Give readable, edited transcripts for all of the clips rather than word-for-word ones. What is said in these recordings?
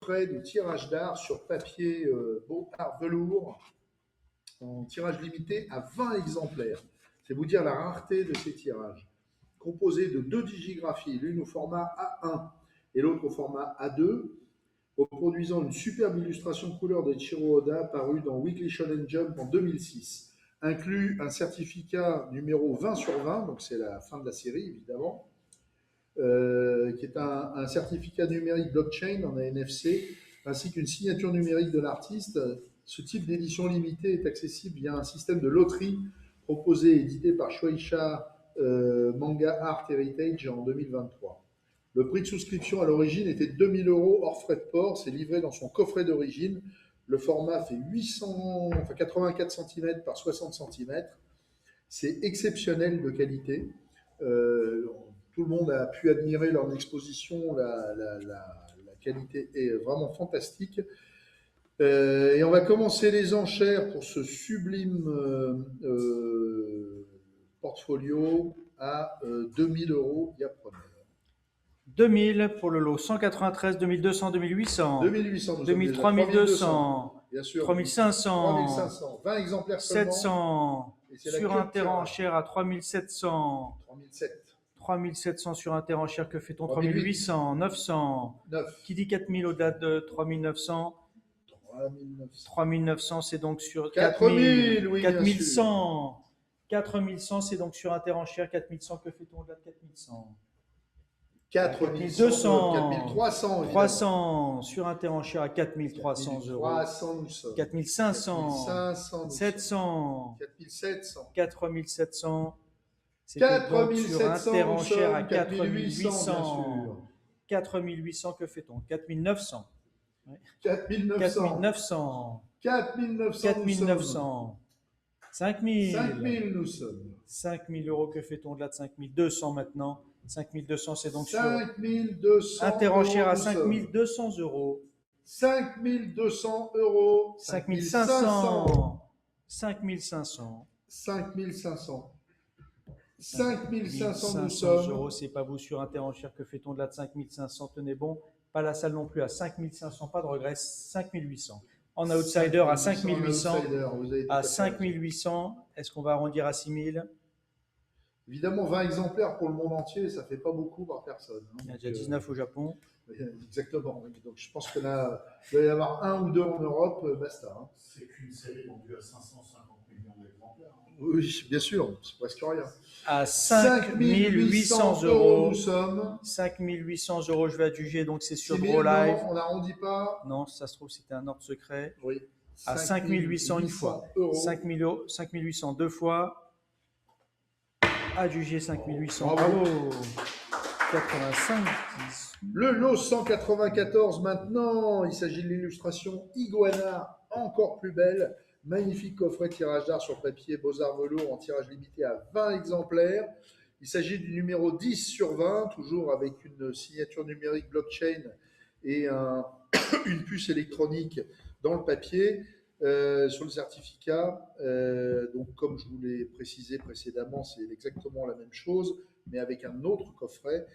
coffret de tirage d'art sur papier beau art velours en tirage limité à 20 exemplaires. C'est vous dire la rareté de ces tirages. Composé de 2 digigraphies, l'une au format A1 et l'autre au format A2, reproduisant une superbe illustration couleur de Ichiro Oda parue dans Weekly Shonen Jump en 2006. Inclut un certificat numéro 20 sur 20, donc c'est la fin de la série évidemment, qui est un certificat numérique blockchain en NFC, ainsi qu'une signature numérique de l'artiste. Ce type d'édition limitée est accessible via un système de loterie proposé et édité par Shueisha Manga Art Heritage en 2023. Le prix de souscription à l'origine était 2 000 € hors frais de port. C'est livré dans son coffret d'origine. Le format fait 84 cm par 60 cm. C'est exceptionnel de qualité. Tout le monde a pu admirer lors de l'exposition. La qualité est vraiment fantastique. Et on va commencer les enchères pour ce sublime portfolio à 2 000 € diapreneur. 2000 pour le lot, 193, 2200, 2800, 2800, 2000, 3200, bien sûr, 3500, 3500, 20 exemplaires seulement. 700, sur un interenchère à 3700, 3700 sur interenchère, que fait-on? 3800, 900, 9. Qui dit 4000 au-delà de 3900? 3900, c'est donc sur 4000, oui, 4100, 4100, c'est donc sur interenchère, 4100, que fait-on au-delà de 4100? 4200, 4300, 300 sur interenchère à 4300 €. 4500, 700, 4700, c'est donc sur interenchère à 4800. 4800, que fait-on? 4900. 4900. 4900. 5000. 5000 nous sommes. 5000 €, que fait-on au-delà de 5200 maintenant? 5200, c'est donc sur 5200 interenchère à 5200 €. 5200 €. 5500. 5500. 5500. 5500 nous 500 sommes. €, c'est pas vous sur interenchère, que fait-on de là de 5500? Tenez bon, pas la salle non plus à 5500, pas de regret, 5800. En outsider à 5800, à 5800, est-ce qu'on va arrondir à 6000? Évidemment, 20 exemplaires pour le monde entier, ça fait pas beaucoup par personne. Il y a déjà 19 au Japon. Exactement. Donc je pense que là, il doit y avoir 1 ou 2 en Europe, basta. C'est qu'une série vendue à 550 millions d'exemplaires. Oui, bien sûr, c'est presque rien. À 5800 €. Nous sommes. 5800 €, je vais adjuger, donc c'est sur 6 000, Draw Live. Non, on n'arrondit pas. Non, ça se trouve, c'était un ordre secret. Oui. À 5800 une fois. 5800 deux fois. Adjugé 5800. Bravo. 85. Le lot 194 maintenant. Il s'agit de l'illustration Iguana, encore plus belle. Magnifique coffret tirage d'art sur papier Beaux-Arts velours en tirage limité à 20 exemplaires. Il s'agit du numéro 10 sur 20, toujours avec une signature numérique blockchain et une puce électronique dans le papier. Sur le certificat, donc comme je vous l'ai précisé précédemment, c'est exactement la même chose, mais avec un autre coffret,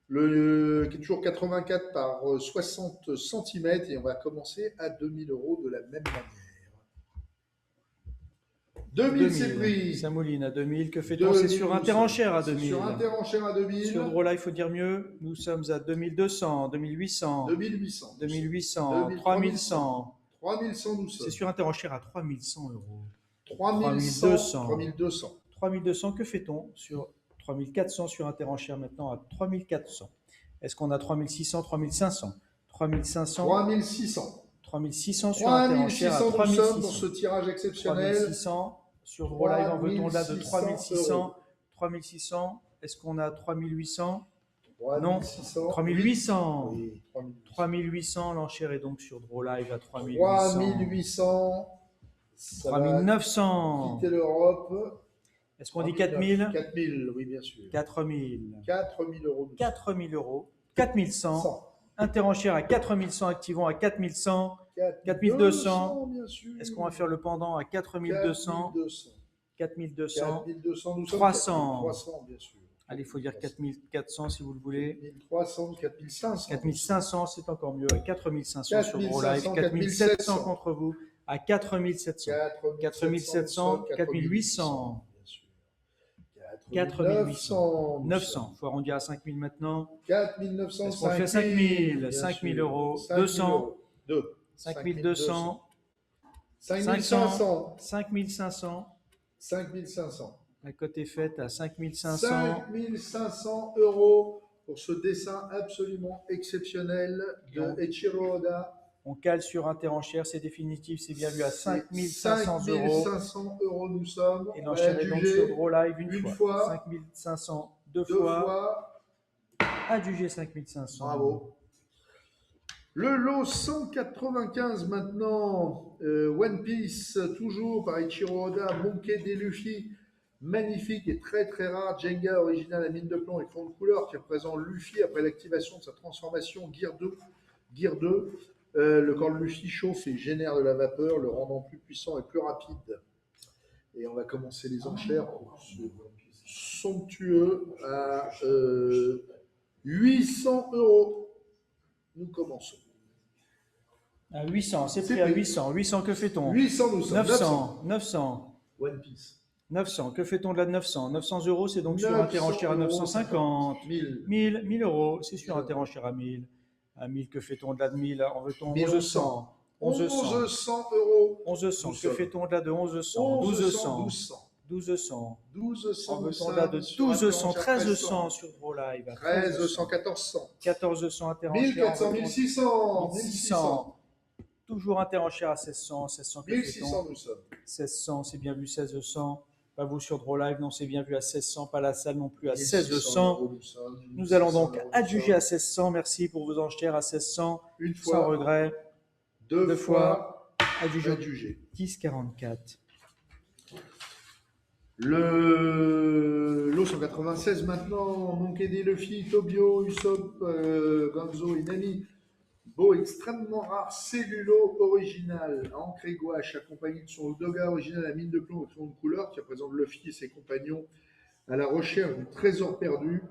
qui est toujours 84 par 60 cm, et on va commencer à 2 000 € de la même manière. 2000, c'est pris. Ça mouline à 2000. Que fait-on? C'est sur interenchère à 2000. Sur interenchère à 2000. Sur Draw Live, il faut dire mieux. Nous sommes à 2200, 2800, 2800, 2800, 3100. 3100 nous sommes. C'est sur interenchère à 3100 €. 3200. 3200, que fait-on? Sur 3400 sur interenchère maintenant à 3400. Est-ce qu'on a 3600, 3500? 3500. 3600. 3600 sur interenchère à 3600. Pour ce tirage exceptionnel. 3600 sur Draw Live, en veut-on là de 3600? 3600. Est-ce qu'on a 3800? Non, 3800. Oui, 3800, l'enchère est donc sur Draw Live à 3800. 3800. 3900. Quitter l'Europe. Est-ce qu'on dit 4000? 4000, oui, bien sûr. 4000. 4000 €. 4000 €. 4100. Interenchère à 4100, activons à 4100. 4200. Bien sûr. Est-ce qu'on va faire le pendant à 4200? 4200. 4200 nous sommes. 300. 300, bien sûr. Allez, il faut dire 4400 si vous le voulez. 1300, 4500. 4500, c'est encore mieux. À 4500 sur Gros Live. 4500, 4700 contre vous. À 4700. 4700, 4800. 4800. 900. Il faut arrondir à 5000 maintenant. 4900. Est-ce qu'on fait 5000 5000 euros. 200. 5200. 5500. 5500. 5500. La cote est faite à 5500. 5500 euros pour ce dessin absolument exceptionnel de Eiichiro Oda. On cale sur Interenchère, c'est définitif, c'est bien vu à 5500 euros. 5500 euros nous sommes. Et l'enchère est donc sur Gros Live une fois. 5500 deux fois. Adjugé 5500. Bravo. Le lot 195 maintenant, One Piece, toujours par Eiichiro Oda, Monkey D. Luffy, magnifique et très très rare, Jenga original à mine de plomb et fond de couleur qui représente Luffy après l'activation de sa transformation Gear 2. Le corps de Luffy chauffe et génère de la vapeur, le rendant plus puissant et plus rapide. Et on va commencer les enchères pour ce somptueux à 800 euros. Nous commençons. À 800, c'est pris à 800. 800, que fait-on? 800, nous sommes. 900. One Piece. 900, que fait-on de là de 900? 900 euros, c'est donc sur 900 Interenchère à 950. 1000. 1000 euros, c'est sur Interenchère à 1000. À 1000, que fait-on de là de 1000? En veut-on 1100. 1100. 1100 euros. 1100, Nous que sommes. fait-on de là de 1100? 1200. 1200. 1200. En nous veut-on de là de sommes 1200? sur 1300 sur Gros Live. 1300, 1400. 1400 Interenchère. 1400, 1600. 1600. Toujours Interenchère à 1600. 1600, que fait-on? 1600 nous sommes. 1600, c'est bien vu. 1600. Pas vous sur Gros Live, non, c'est bien vu à 1600. Pas la salle non plus à 1600 1600. euros, nous sommes. Nous allons donc 1600 euros, adjuger à 1600. Merci pour vos enchères à 1600. Une Sans fois. regret. Deux fois. Adjugé. Adjugé. 10,44. Le lot 196 maintenant, Monkey D. Luffy, Tobio, Usopp, Gonzo et Nami. Beau, extrêmement rare, cellulo original, à encre et gouache, accompagné de son Udoga original à mine de plomb au fond de couleur, qui représente Luffy et ses compagnons à la recherche du trésor perdu.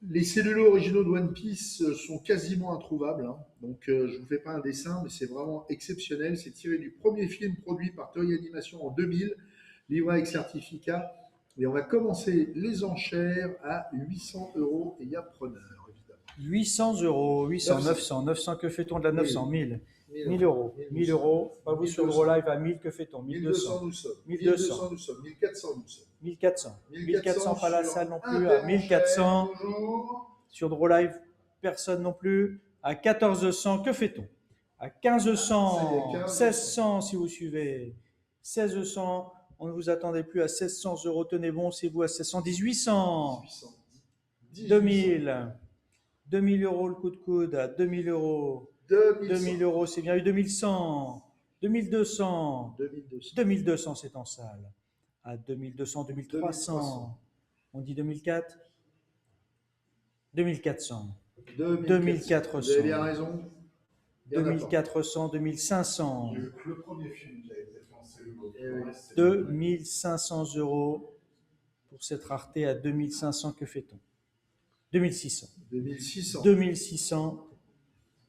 Les cellulos originaux de One Piece sont quasiment introuvables, hein. Donc je ne vous fais pas un dessin, mais c'est vraiment exceptionnel. C'est tiré du premier film produit par Toei Animation en 2000, livré avec certificat. Et on va commencer les enchères à 800 euros et il y a preneur, évidemment. 800 euros, 800, 900, 900, que fait-on de la 900? 1000. 1000 euros. 1000 euros. Pas vous sur Gros Live à 1000, que fait-on? 1200 1200. nous sommes. 1200 nous sommes. 1400 nous sommes. 1400. 1400, pas la sur salle non plus. À 1400. Toujours. Sur Gros Live, personne non plus. À 1400, que fait-on? À 1500, 1600 si vous suivez. 1600, on ne vous attendait plus à 1600 euros. Tenez bon, c'est vous à 1600. 1800. 2000. 2000 euros le coup de coude à 2000 euros. 2000 euros, c'est bien eu. 2100. 2200. 2200, c'est en salle. À 2200, 2300. On dit 2004. 2400. 2400. Vous avez bien raison. Bien 2400, 2500. Le premier film qui a été fait en cellulo. 2500 euros pour cette rareté à 2500, que fait-on? 2600. 2600. 2600.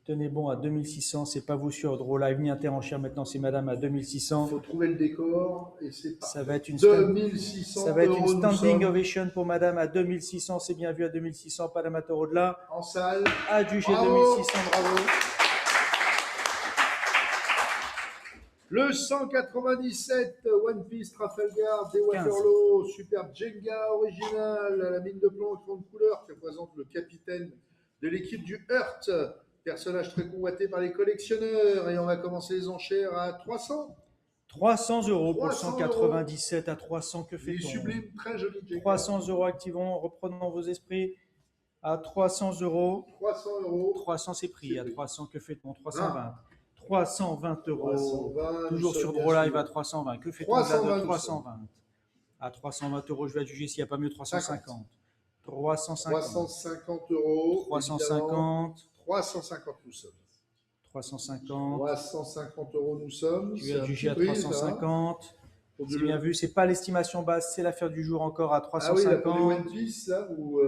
Tenez bon à 2600, c'est pas vous sur Gros Live ni Interenchère maintenant, c'est madame à 2600. Il faut trouver le décor et c'est parti. Ça va être une 2600 ça va être une euros, standing ovation pour madame à 2600, c'est bien vu à 2600, pas d'amateur au-delà. en salle. Adjugé Bravo. 2600, bravo. Le 197 One Piece Trafalgar des Waterloo, superbe Jenga original à la mine de plomb au fond de couleur qui représente le capitaine de l'équipe du Hurt, personnage très convoité par les collectionneurs. Et on va commencer les enchères à 300. 300 euros pour le 300 197 à 300, que Il est fait-on? sublime, très joli Jenga. 300 euros, activons, reprenons vos esprits. À 300 euros. 300 euros. 300, c'est pris. C'est À pris. 300, que fait-on? 320. 320 euros. 320, Toujours sur Gros Live à 320. Que fait-on de 320, 320? À 320 euros, je vais adjuger s'il n'y a pas mieux 350. 350. 350 euros. 350. 350 nous sommes. 350. 350 euros nous sommes. Je vais adjuger à 350. C'est bien vu, c'est pas l'estimation basse, c'est l'affaire du jour encore à Ah oui, la pour les 350. One Piece, là, où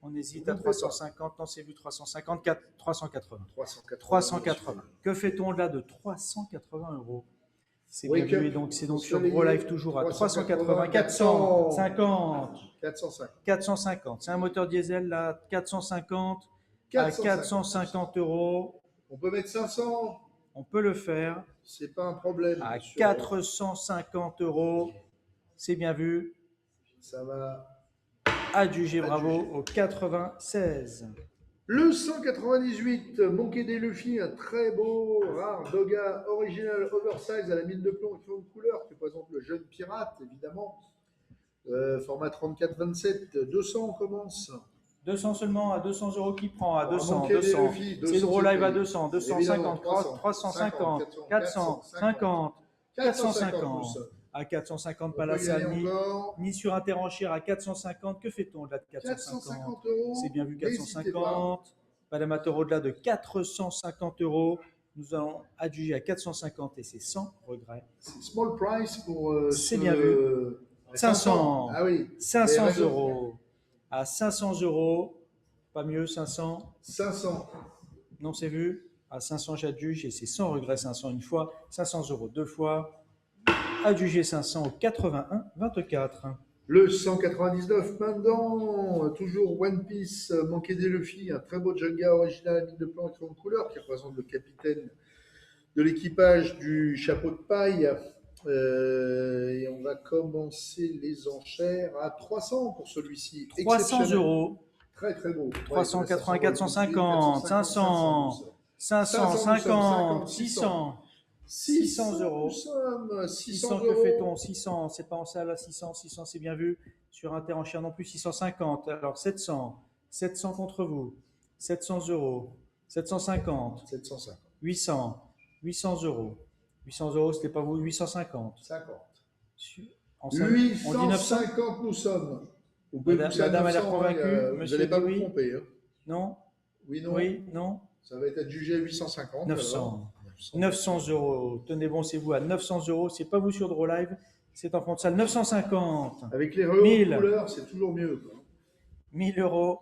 On hésite vous à ne faites pas. 350, non c'est vu 350, 380. 380. 380. Que fait-on au-delà de 380 €? C'est bien Wake vu, up. donc c'est donc On se sur fait Gros les Live toujours à 380, 380, 450, 450. 450. C'est un moteur diesel là, 450 à 450. 450 €. On peut mettre 500, On peut le faire c'est pas un problème. à sur- 450 €. C'est bien vu. Ça va. Adjugé, bravo au 96. Le 198, Monkey D. Luffy, un très beau, rare Doga original oversize à la mine de plomb et crayon de couleur qui représente le jeune pirate, évidemment. Format 34-27, 200, on commence. 200 seulement, à 200 € qui prend, à Alors, 200, Monkey D. 200. Luffy, C'est le Gros Live à c'est 200, évidemment, 250, 350, 450, 450. À 450, pas On la peut y aller salle, encore. ni sur un enchère à 450. Que fait-on au-delà de 450 450? €. C'est bien vu, N'hésitez pas. 450. Pas d'amateur au-delà de 450 €. Nous allons adjuger à 450 et c'est sans regret. C'est small price pour. C'est bien vu. 500. Ah oui. 500 raison. €. À 500 €. Pas mieux, 500. 500. Non, c'est vu. À 500, j'adjuge et c'est sans regret 500 une fois. 500 € deux fois. Adjugé 500 au 81-24. Le 199 maintenant, toujours One Piece, Monkey D. Luffy, un très beau Jenga original à mine de plomb et crayon de couleur qui représente le capitaine de l'équipage du chapeau de paille. Et on va commencer les enchères à 300 pour celui-ci. 300 Exceptionnel. €. Très très beau. 380, 450, 500, 550, 600. 600 €. 600 600, que fait-on? 600, c'est pas en salle à 600, 600 c'est bien vu. Sur un enchère non plus, 650. Alors 700, 700 contre vous, 700 €, 750, 750. 800, 800 €. 800 €, c'était pas vous, 850. 50. En salle, on dit 900. 850 nous sommes. Vous pouvez Madame, pousser à madame, elle a 900, convaincu. vous Monsieur n'allez pas dit vous oui. tromper. Hein. Non? Oui, non. Oui, non? Ça va être adjugé à 850. 900. alors. 900 €. Tenez bon, c'est vous à 900 €. C'est pas vous sur Draw Live, c'est en fond de salle. 950. Avec les rayons 1000. de couleur, c'est toujours mieux. Quoi. 1000 €.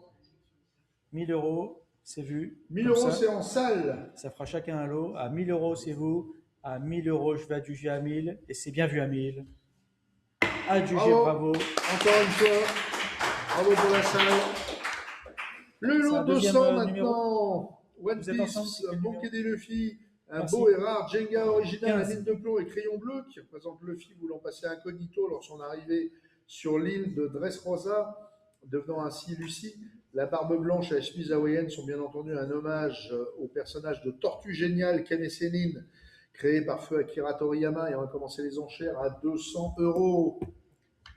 1000 €, c'est vu. 1000 Comme €, ça. c'est en salle. Ça fera chacun un lot. À 1000 €, c'est vous. À 1000 €, je vais adjuger à 1000. Et c'est bien vu à 1000. Adjugé, bravo. Encore une fois. Bravo pour la salle. Le C'est lot un deuxième 200 numéro. maintenant. One Vous êtes ensemble, c'est Piece, quel Monkey D. Luffy. Un Merci. beau et rare Jenga original à 15. mine de plomb et crayon bleu qui représente Luffy voulant passer incognito lors de son arrivée sur l'île de Dressrosa, devenant ainsi Lucie. La barbe blanche et la chemise hawaïenne sont bien entendu un hommage au personnage de Tortue Géniale Ken et Sénine, créé par feu Akira Toriyama, et on va commencer les enchères à 200 €.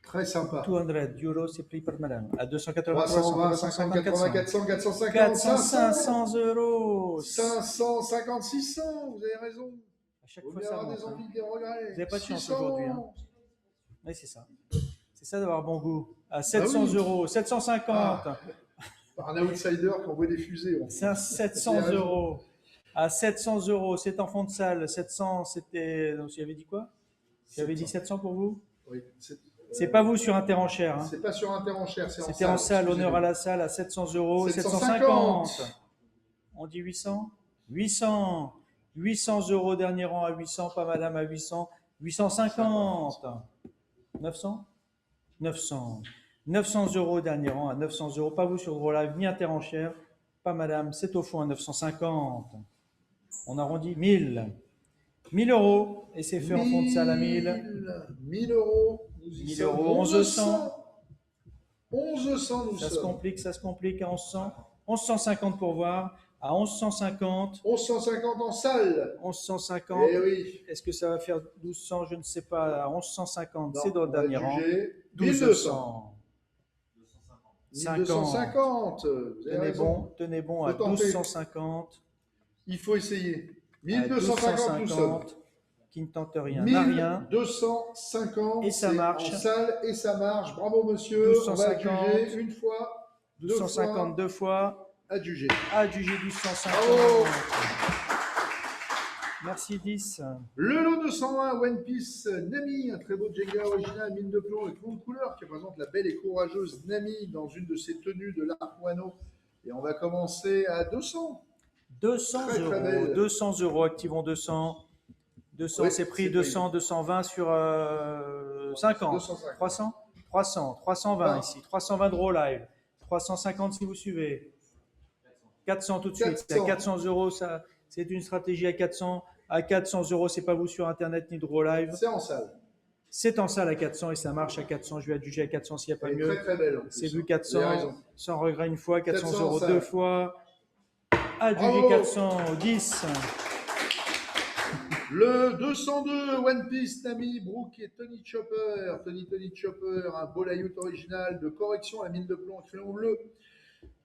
Très sympa. 200 €, c'est pris par madame. À 280, 320, 350, 50, 80, 400, 450, 400, 500, 500 €. 550, 600, vous avez raison. À chaque Vous fois, avez ça avoir monte. des Hein. envies, des regrets. Vous n'avez pas de chance 600. aujourd'hui. Hein. Oui, c'est ça. C'est ça d'avoir bon goût. À 700 oui. €, 750. Par un outsider qui envoie des fusées. C'est un 700 €. À 700 €, c'est en fond de salle. 700, c'était. Donc, j'avais dit quoi? J'avais dit 700 pour vous? Oui, C'est pas vous sur un enchère. Hein. c'est pas sur Interenchère, c'est en salle. C'était en salle, honneur à la salle, à 700 €, 750. On dit 800? 800. 800 € dernier rang à 800, pas madame à 800. 850. 900? 900. 900 € dernier rang à 900 €. Pas vous sur Draw Live, ni Interenchère. Pas madame, c'est au fond à 950. On arrondit 1000. 1000 €. Et c'est fait en fond de salle à 1000. 1000 €. 1000 €, 1100. 1100 nous Ça se sommes. complique, ça se complique à 1100. 1150 pour voir. À 1150. 1150 en salle. 1150. Eh oui. Est-ce que ça va faire 1200? Je ne sais pas. À 1150, Non, c'est dans le on va dernier rang. juger 1200. 1250. Vous avez raison. Tenez bon à Faut tenter. 1250. Il faut essayer. À 1250 nous sommes. Qui ne tente rien, n'a rien. 1250. Et ça c'est marche. En salle et ça marche. Bravo monsieur. 1250. On va juger une fois. 1250 deux fois. Adjugé. Adjugé 1250. Bravo. Merci 10. Le lot 220 One Piece Nami, un très beau Jenga original mine de plomb et de couleur qui représente la belle et courageuse Nami dans une de ses tenues de l'arc Wano. Et on va commencer à 200. 200 Très, très euros. belle. 200 euros. Activons 200. 200, Oui, c'est pris. c'est 200, 220 sur 50. 250. 300 300. 320 20. ici. 320 de Raw Live. 350 si vous suivez. 400 tout de suite. 400. À 400 euros, ça, c'est une stratégie à 400. À 400 euros, c'est pas vous sur Internet ni de Raw Live. C'est en salle. C'est en salle à 400 et ça marche à 400. Je vais adjuger à 400 s'il n'y a pas Elle est mieux. très très belle. En plus, C'est vu Vous avez 400. raison. Sans regret une fois. 400 400 euros ça. deux fois. Adjugé Bravo. 400. 10. Le 202 One Piece Nami, Brooke et Tony Chopper. Tony Chopper, un beau layout original de correction à la mine de plomb en crayon bleu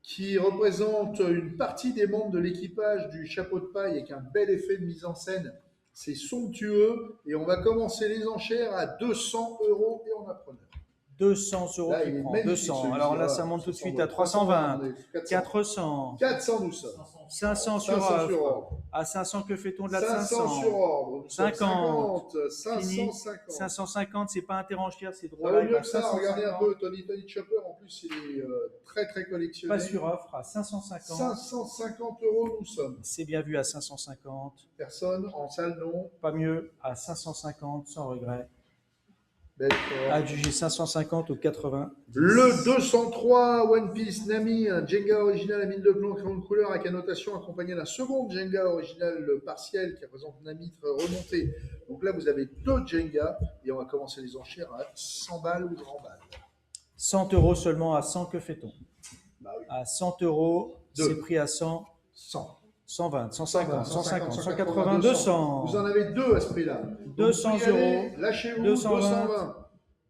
qui représente une partie des membres de l'équipage du chapeau de paille avec un bel effet de mise en scène. C'est somptueux et on va commencer les enchères à 200 euros et on a preneur. 200 euros Là, qui il est prend. magnifique, 200. celui-ci. Alors là, Voilà, ça monte tout de 300, suite à 320. 400. 400. 400 nous sommes. 500 sur 500 sur offre. ordre. À 500, que fait-on de la 500 sur ordre. 50. 550. 550, c'est pas interenchère, c'est Ça drôle. vaut Live mieux à que ça. Regardez un 550. peu Tony Chopper. En plus, il est très très collectionné. Pas sur offre, à 550. 550 euros nous sommes. C'est bien vu à 550. Personne en salle non. Pas mieux à 550, sans regret. Belle Adjugé 550 au 80. Le 203 One Piece Nami, un Jenga original à mine de plomb crayon de couleur avec annotation accompagné d'un second Jenga original partiel qui représente Nami remontée. Donc là, vous avez deux Jenga et on va commencer les enchères à 100 balles ou 30 balles. 100 euros seulement à 100, que fait-on? Bah oui. À 100 euros, Deux. c'est pris à 100, 100. 120, 150, 150, 180, 180, 200. Vous en avez deux à ce prix-là. 200 euros. Lâchez-vous. 220.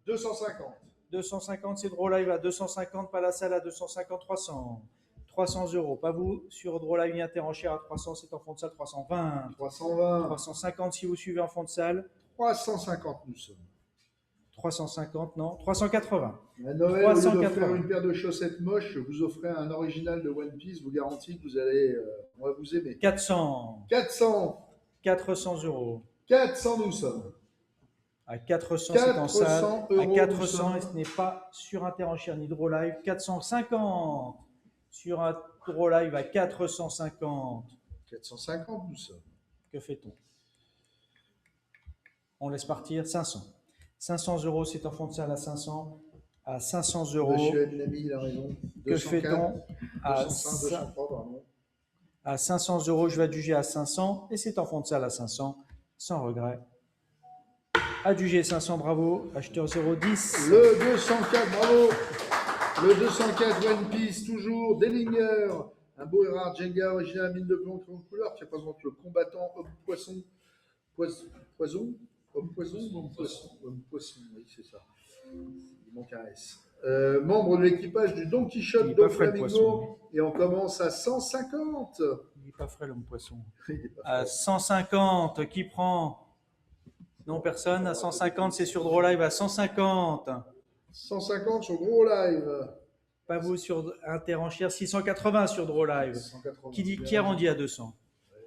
250. 250, c'est Draw Live à 250, pas la salle à 250, 300. 300 euros, pas vous. Sur Draw Live, interenchère à 300, c'est en fond de salle, 320. 320. 350 si vous suivez en fond de salle. 350 nous sommes. 350, non. 380. À Noël, au lieu 380. d'offrir une paire de chaussettes moches, je vous offrez un original de One Piece. Je vous garantis que vous allez, on va vous aimer. 400. 400. 400 euros. 400 nous sommes. À 400, c'est en salle. 400 À euros, 400, nous et ce n'est pas sur interenchère ni Draw Live. 450. Sur un Draw Live à 450. 450 nous sommes. Que fait-on? On laisse partir 500. 500 euros, c'est en fond de salle à 500. À 500 euros, Monsieur Nami, il a raison. que fait-on? À 205, 203, pardon. À 500 euros, je vais adjuger à 500 et c'est en fond de salle à 500, sans regret. Adjugé 500, bravo. Acheteur 010. Le 204, bravo. Le 204 One Piece, toujours. Dellinger, un beau et rare Jenga original mine de plomb crayon de couleur qui représente le combattant homme-poisson. Poison Homme-poisson ou homme-poisson? Homme-poisson, oui, c'est ça. Il manque un S. Membre de l'équipage du Don Il Quichotte est do pas frais, le Flamingo. poisson. Et on commence à 150. Il n'est pas frais l'homme poisson. Il est pas À frais. 150, qui prend? Non, personne. À 150, c'est sur Draw Live à 150. 150 sur Gros Live. Pas vous sur interenchère, 680 sur Draw Live. 180. Qui arrondit à 200?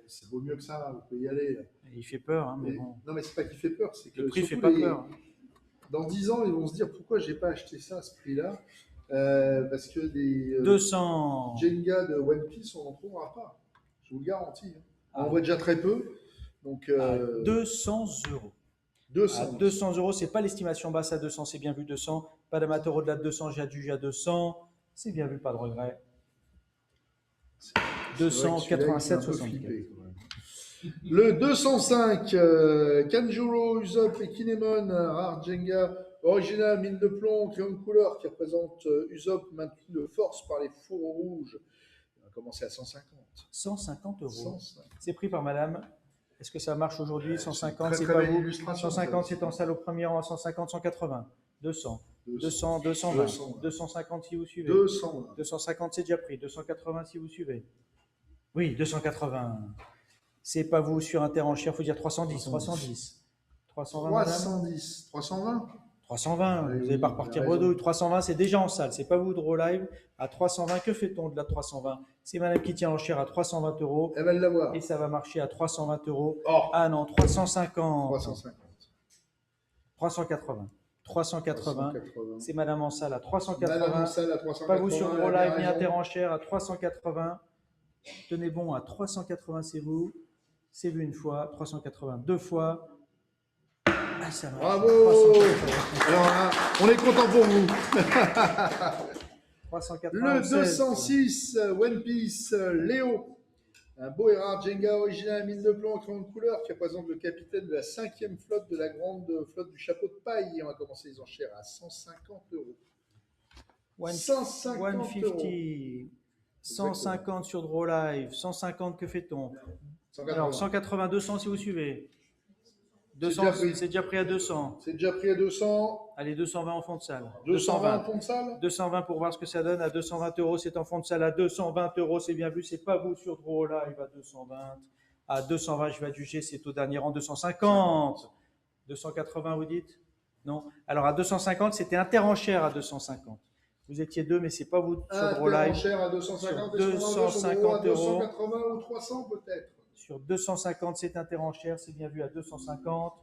C'est beau mieux que ça, vous pouvez y aller. Il fait peur, hein, mais Mais- bon. Non, mais c'est pas qu'il fait peur, c'est que Le prix fait surtout pas les- peur. Dans 10 ans, ils vont se dire pourquoi j'ai pas acheté ça à ce prix-là. Parce que des 200. Jenga de One Piece, on n'en trouvera pas. Je vous le garantis. On Ah. en voit déjà très peu. Donc, À 200 euros. 200. À 200 euros, c'est pas l'estimation basse à 200, c'est bien vu 200. Pas d'amateur au-delà de 200, j'ai adjugé à 200. C'est bien vu, pas de regret. C'est vrai que celui-là, il me fait un peu 287,64. flipper, quand même. Le 205, Kanjuro, Usopp et Kinemon, rare Jenga, original mine de plomb, crayon de couleur qui représente Usopp maintenu de force par les fourreaux rouges. On va commencer à 150. 150 euros. 150. C'est pris par madame. Est-ce que ça marche aujourd'hui? 150, Très, c'est très pas belle vous. illustration, 150, ça c'est en salle au premier rang. 150, 180. 200. 200. 200, 220. 200. 250 si vous suivez. 200. 250, c'est déjà pris. 280 si vous suivez. Oui, 280. C'est pas vous sur interenchère, il faut dire 310. 320, madame. 310. 320. 320, Oui, vous n'allez pas oui, repartir vous avez bredouille. 320, c'est déjà en salle. C'est pas vous, Draw Live. À 320, que fait-on au-delà de 320? C'est madame qui tient l'enchère à 320 euros. Elle va l'avoir. Et ça va marcher à 320 euros. Oh, Ah non, 350. 350. 380. 380. 380. C'est madame en salle à Madame 380. Ansel à 380. Pas vous sur Draw elle a Live ni raison. Interenchère à 380. Tenez bon, à 380, c'est vous. C'est vu une fois. 380, deux fois. Ah, ça marche. Bravo. 380. Alors là, on est content pour vous. 380. Le 206 One Piece Léo. Un beau Erard Jenga original mine de plomb en crayon de couleur qui représente le capitaine de la 5e flotte de la grande flotte du chapeau de paille. Et on va commencer les enchères à 150 euros. 150 euros. 150. 150 sur Draw Live. 150, que fait-on? 180. Alors, 180, 200 si vous suivez. 200, c'est déjà pris à 200. C'est déjà pris à 200. Allez, 220 en fond de salle. 220 en fond de salle. 220 pour voir ce que ça donne. À 220 euros, c'est en fond de salle. À 220 euros, c'est bien vu. C'est pas vous sur Draw Live à 220. À 220, je vais adjuger, c'est au dernier rang. 250. 280, vous dites? Non. Alors, à 250, c'était interenchère à 250. Vous étiez deux, mais c'est pas vous sur Draw Live. Interenchère à 250. Sur 250 euros. 280 ou 300 peut-être. Sur 250, c'est interenchère, c'est bien vu à 250.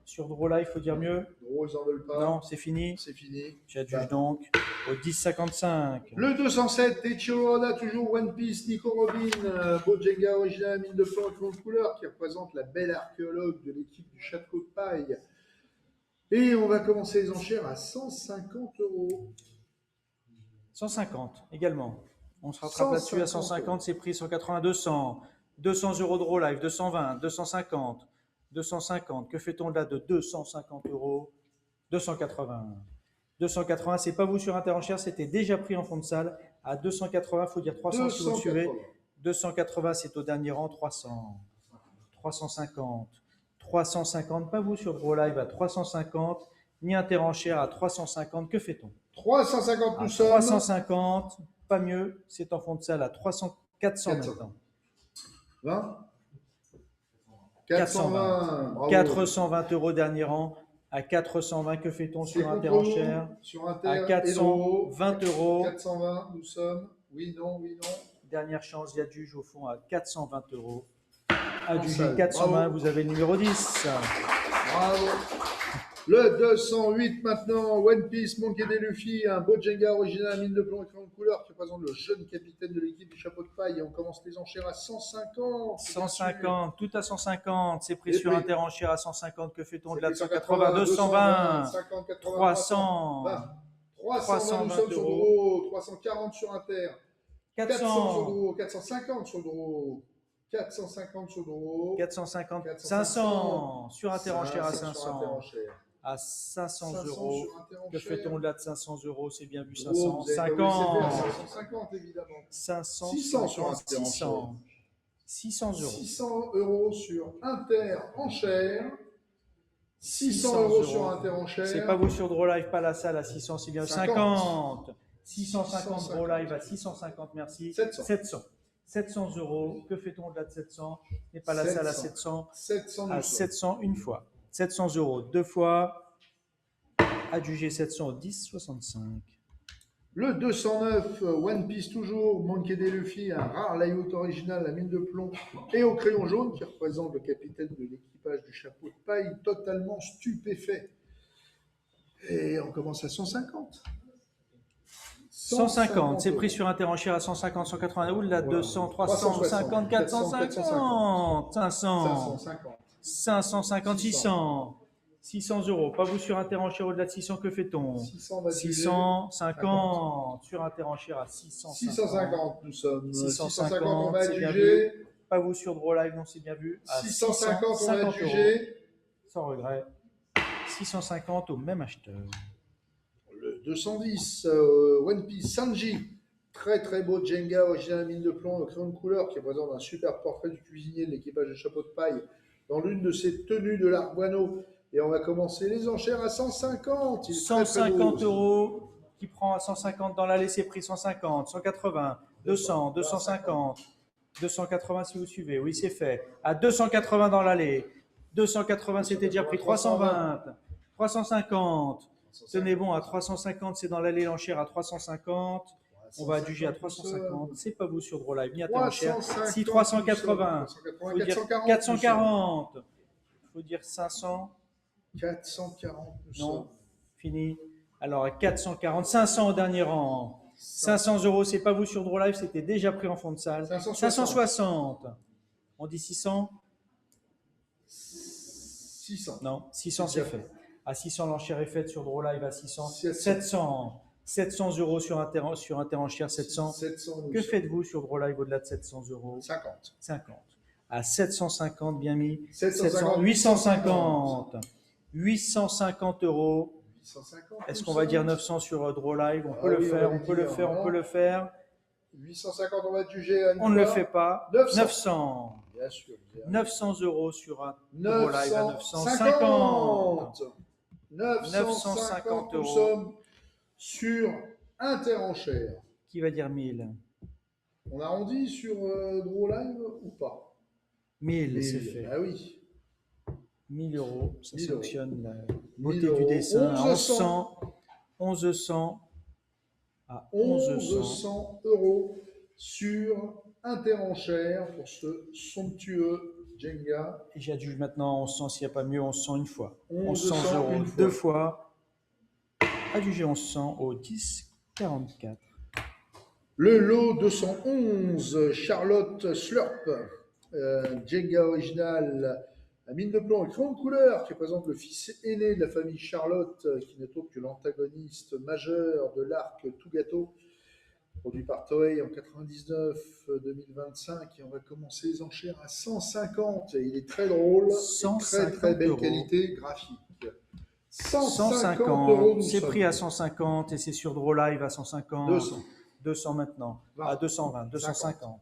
Sur Draw Live, il faut dire mieux. Draw, ils n'en veulent pas. Non, c'est fini. C'est fini. J'adjuge donc au 10,55. Le 207, Teichiro Oda, toujours One Piece, Nico Robin, beau Jenga original, mine de plomb et de couleur, qui représente la belle archéologue de l'équipe du Château de Paille. Et on va commencer les enchères à 150 euros. 150 également. On se rattrape là-dessus à 150, c'est pris 180, 200. 200 euros de Draw Live, 220, 250, 250. Que fait-on là de 250 euros? 280. 280, c'est pas vous sur Interenchère, c'était déjà pris en fond de salle. À 280, il faut dire 300 si vous le suivez. 280, c'est au dernier rang, 300. 350. 350, pas vous sur Draw Live à 350, ni Interenchère à 350. Que fait-on? 350 nous sommes. 350, pas mieux, c'est en fond de salle à 300, 400 maintenant. 20 420. Bravo. 420 euros dernier rang. À 420, que fait-on sur Interenchère? Sur Inter, à 420 euros. 420, nous sommes. Oui, non, oui, non. Dernière chance, il y a du juge au fond à 420 euros. Adjugé Bravo. 420, vous avez le numéro 10. Bravo. Le 208 maintenant, One Piece, Monkey D. Luffy, un beau Jenga original, mine de plomb et crayon de couleur qui représente le jeune capitaine de l'équipe du Chapeau de Paille. Et on commence les enchères à 150. 150, tout à 150, c'est pris Et sur puis, Interenchère à 150, que fait-on de là de 180, 180, 220, 50, 80, 300, 320, nous sommes sur Draw, 340 sur Inter, 400 sur 400, Draw, 450 sur Draw, 450 sur Draw, 450, 450, 500 sur Interenchère à 500 sur 500. Interenchère. À 500 500 euros. sur Interenchère. Que fait-on au-delà de 500 euros? C'est bien vu, Draw, 500. vous avez pas voulu laisser faire, 50. 550 évidemment. 500. 600 sur 600. 600 euros. 600 euros sur Interenchère. 600 euros sur Interenchère. C'est pas vous sur Draw Live, pas la salle à 600, c'est bien 50. 650 650. Draw Live à 650, merci. 700. 700. 700 euros. Que fait-on au-delà de 700? Et pas la salle à 700. 700 À 700 une fois. 700 euros deux fois. Adjugé 700 au 10,65. Le 209, One Piece toujours, Monkey D. Luffy, un rare layout original, la mine de plomb et au crayon jaune qui représente le capitaine de l'équipage du Chapeau de Paille, totalement stupéfait. Et on commence à 150. 150, c'est pris sur Interenchère à 150, 180, ou là, 200, 350, 450, 500, 550, 600. 600 euros. Pas vous sur Interenchère au-delà de 600, que fait-on? 650 sur Interenchère à 650. 650, nous sommes. 650, on va c'est bien adjuger. vu. Pas vous sur Draw Live, non, c'est bien vu. À 650, on va 650 adjuger. euros. Sans regret. 650 au même acheteur. Le 210, One Piece Sanji. Très très beau Jenga original mine de plomb, le crayon de couleur qui représente un super portrait du cuisinier de l'équipage de Chapeau de Paille dans l'une de ses tenues de l'Arguano. Et on va commencer les enchères à 150. 150 euros qui prend à 150 dans l'allée, c'est pris 150, 180, 200, 250, 280 si vous suivez. Oui, c'est fait. À 280 dans l'allée. 280, c'était déjà pris 320, 350, Tenez bon, à 350, c'est dans l'allée l'enchère à 350. On va adjuger à 350. C'est pas vous sur DrawLive, ni à enchère. Si 380, il faut dire 440. Il faut dire 500. 440, non, fini. Alors à 440, 500 au dernier rang. 500 €, c'est pas vous sur DrawLive, c'était déjà pris en fond de salle. 560. On dit 600. 600. Non, 600 c'est fait. À 600, l'enchère est faite sur DrawLive à 600. 700. 700 € sur Interenchère, 700. Que faites-vous sur DrawLive au-delà de 700 €? 50. 50. À 750, bien mis. 750. 850. 850 €. 850. Est-ce qu'on va dire 900 sur DrawLive? On peut le faire, on peut le faire, on peut le faire. 850, on va juger à une On ne le fait pas. 900. 900. Bien sûr. 900 € sur un DrawLive à 950. 950 nous €. sommes sur Interenchère. Qui va dire 1000? On arrondit sur DrawLive ou pas? 1000, c'est fait. Ah oui. 1000 €, ça 1000 sanctionne la 1000 beauté €. du dessin. 1100. 1100 à 1100 € sur Interenchère pour ce somptueux Jenga. Et j'adjuge maintenant 1100 s'il n'y a pas mieux, 1100 une fois. 1100 € une deux fois. Adjugé 1100 au 10,44. Le lot 211, Charlotte Slurp, Jenga original à mine de plomb et crayon de couleur, qui représente le fils aîné de la famille Charlotte, qui n'est autre que l'antagoniste majeur de l'arc Tout Gâteau, produit par Toei en 99-2025, et on va commencer les enchères à 150, et il est très drôle, très très belle qualité graphique. 150 €, c'est pris à 150 et c'est sur DrawLive à 150. 200 maintenant, 20. à 220, 250.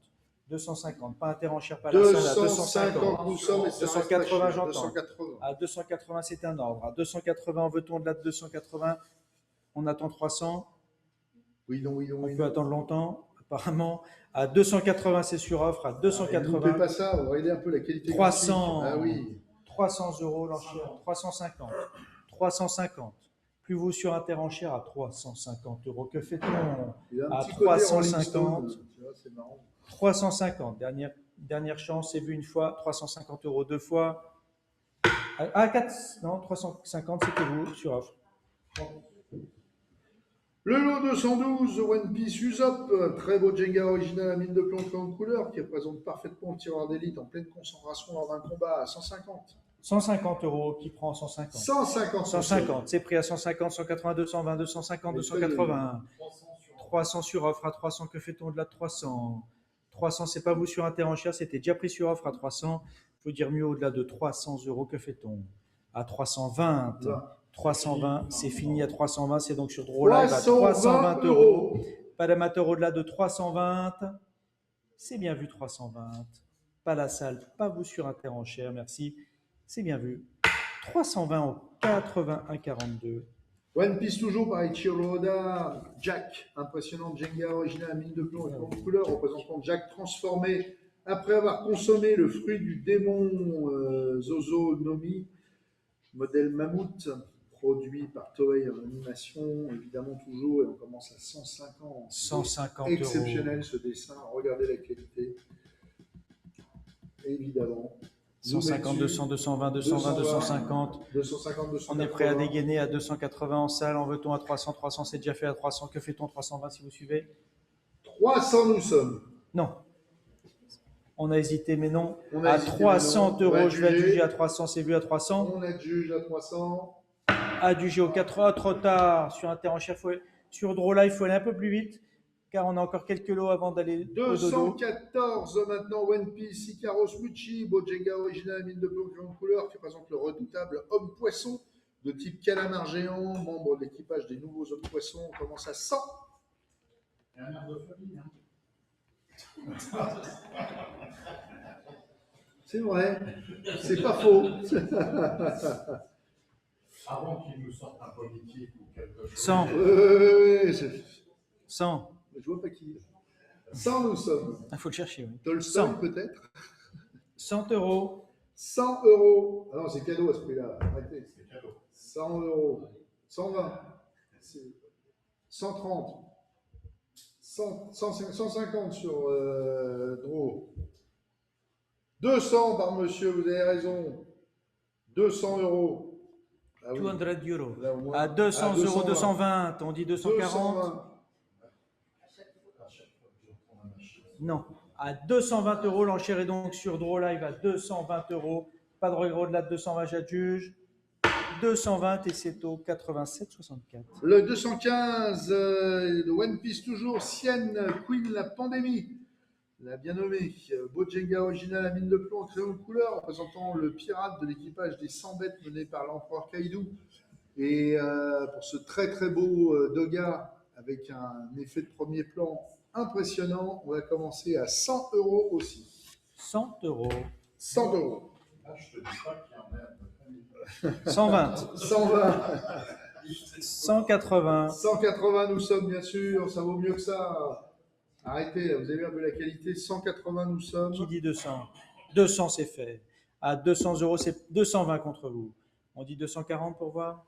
250, pas Interenchère, pas la salle, à 250. Nous sommes, 280, j'entends. 280. À 280, c'est un ordre. À 280, veut-on au-delà de 280? On attend 300. Oui, non, oui, non. On peut attendre longtemps, apparemment. À 280, c'est sur offre. À 280. Ne pas ça, on va aider un peu la qualité. 300. Ah oui. 300 € l'enchère. 350. 350. Plus vous sur Interenchère à 350 €. Que fait-on à 350? C'est marrant. 350. Dernière chance, c'est vu une fois. 350 € deux fois. Ah, 4. Non, 350, c'était vous sur offre. Le lot 212, One Piece Usopp, très beau Jenga original à mine de plomb de couleur, qui représente parfaitement le tireur d'élite en pleine concentration lors d'un combat à 150. 150 € qui prend 150. 150. 150, c'est pris à 150, 180, 220, 250, 280. 300 sur offre à 300, que fait-on au-delà de 300? 300, c'est pas vous sur Interenchère, c'était déjà pris sur offre à 300. Il faut dire mieux au-delà de 300 €, que fait-on? À 320. 320, c'est fini à 320, c'est donc sur DrawLive à 320 €. Pas d'amateur au-delà de 320. C'est bien vu 320. Pas la salle, pas vous sur Interenchère, merci. C'est bien vu. 320 au 81,42. One Piece toujours par Ichiro Oda. Jack, impressionnant Jenga original à mine de plomb et de couleur, représentant Jack transformé après avoir consommé le fruit du démon Zozo Nomi, modèle mammouth, produit par Toei en animation, évidemment toujours, et on commence à 150. 150 €. Exceptionnel ce dessin, regardez la qualité. Évidemment. 150, 200, 220, 220, 250. 250, 280. On est prêt à dégainer à 280 en salle. En veut-on à 300? 300, c'est déjà fait à 300. Que fait-on 320 si vous suivez? 300 nous sommes. Non. On a hésité, mais non. À 300 €, je vais adjuger à 300. C'est vu à 300. On adjuge à 300. Adjugé au 80. Trop tard. Sur Interenchère, sur DrawLive, il faut aller un peu plus vite, car on a encore quelques lots avant d'aller au dodo. 214 maintenant, One Piece, Ikaros Muchi, beau Jenga original, mine de plomb de couleur, qui présente le redoutable homme-poisson de type calamar géant, membre de l'équipage des nouveaux hommes-poissons. On commence à 100. Il y a un air de famille, hein. C'est vrai, c'est pas faux. Avant qu'il nous sorte un politique ou quelque chose. 100. 100. Je vois pas qui. 100 nous sommes. Il faut le chercher, oui. Tolstoy peut-être. 100 €. 100 €. Ah non, c'est cadeau à ce prix-là. Arrêtez. C'est cadeau. 100 €. 120, 130, 150 sur Draw. 200 par monsieur, vous avez raison. 200 €. Ah oui. 200 euros. Là, au moins. À 200 À euros, 220. 220, on dit 240. 220. Non. À 220 euros, l'enchère est donc sur Draw Live à 220 euros. Pas de regret au-delà de 220, j'adjuge. 220 et c'est au 87,64. Le 215 de One Piece toujours, Sienne Queen la pandémie, la bien nommée, beau Jenga original à mine de plomb en crayon de couleur, représentant le pirate de l'équipage des 100 bêtes mené par l'empereur Kaido. Et pour ce très très beau Doga avec un effet de premier plan impressionnant, on va commencer à 100 € aussi. 100 euros. 100 €. Là, je te dis pas qu'il y en a. 120. 120. 180. 180, nous sommes bien sûr, ça vaut mieux que ça. Arrêtez, là, vous avez vu un peu la qualité. 180, nous sommes. Qui dit 200? 200, c'est fait. À 200 euros, c'est 220 contre vous. On dit 240 pour voir?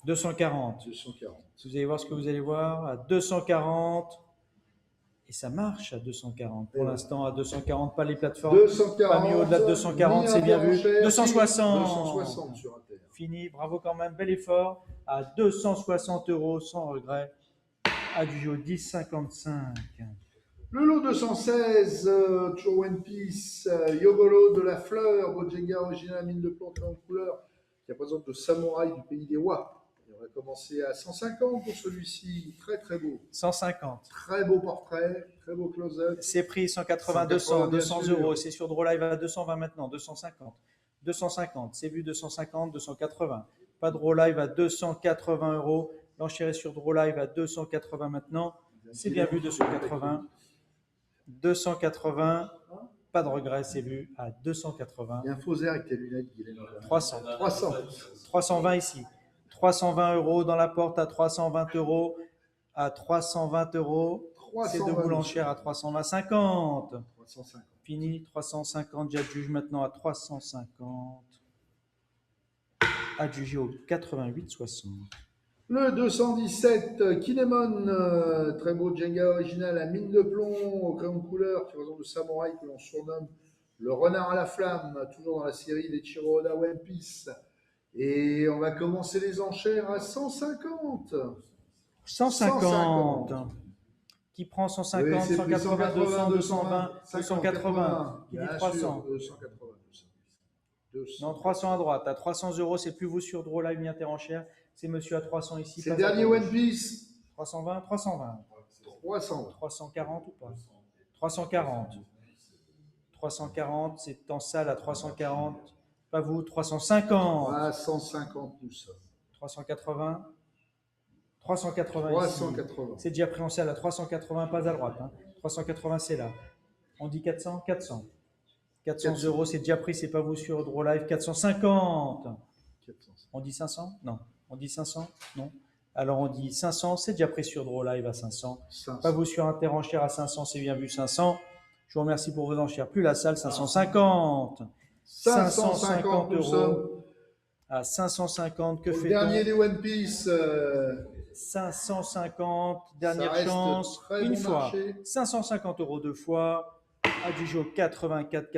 240. 240. Vous allez voir ce que vous allez voir. À 240. Et ça marche à 240. Pour l'instant, à 240, pas les plateformes. 240. Pas mis au-delà de 240, c'est bien vu. 260. 260 sur Inter. Fini, bravo quand même, bel effort. À 260 euros, sans regret. Adjugé au 10,55. Le lot 216, toujours One Piece, Yogolo de la fleur, Bojenga original mine de plomb en couleur, qui représente le samouraï du pays des rois. Et on va commencer à 150 pour celui-ci, très très beau. 150. Très beau portrait, très beau close-up. C'est pris 180, 200, 200 euros. C'est sur Draw Live à 220 maintenant, 250. 250, c'est vu 250, 280. Pas de Draw Live à 280 euros. L'enchère est sur Draw Live à 280 maintenant. C'est bien vu 280. 280, pas de regret, c'est vu à 280. Il y a un faux air avec tes lunettes, Guylaine. 300. 300. 320 ici. 320 euros dans la porte à 320 euros. À 320 euros. C'est debout l'enchère à 320. 50. 350. Fini, 350. J'adjuge maintenant à 350. Adjugé au 88,60. Le 217, Kinemon, très beau Jenga original à mine de plomb, au crayon de couleur, qui représente le samouraï que l'on surnomme le renard à la flamme, toujours dans la série des Ichiro Oda One Piece. Et on va commencer les enchères à 150. 150. Qui prend 150, Oui, c'est 180, 200, 220, 50, 280. Qui dit bien 300? sûr, 280. 200. Non, 300 à droite. À 300 euros, c'est plus vous sur Draw Live ni Interenchère. C'est monsieur à 300 ici. C'est le dernier One Piece. 320, 320. 300. 340 ou pas? 340. 340, c'est en salle à 340. Pas vous, 350. À 150, nous sommes. 380. 380 ici. 380. C'est déjà pris en salle à 380, pas à droite. Hein. 380, c'est là. On dit 400, 400. 400 euros, c'est déjà pris, c'est pas vous sur Draw Live. 450. 400. On dit 500? Non. On dit 500? Non. Alors on dit 500, c'est déjà pris sur Draw Live à 500. 500. Pas vous sur Interenchère à 500, c'est bien vu 500. Je vous remercie pour vos enchères. Plus la salle, 550. 550 nous sommes. euros. À 550, que Le fait-on? dernier des One Piece. 550, Ça dernière reste chance, très une bon fois. marché. 550 euros deux fois. Adjugé au 84,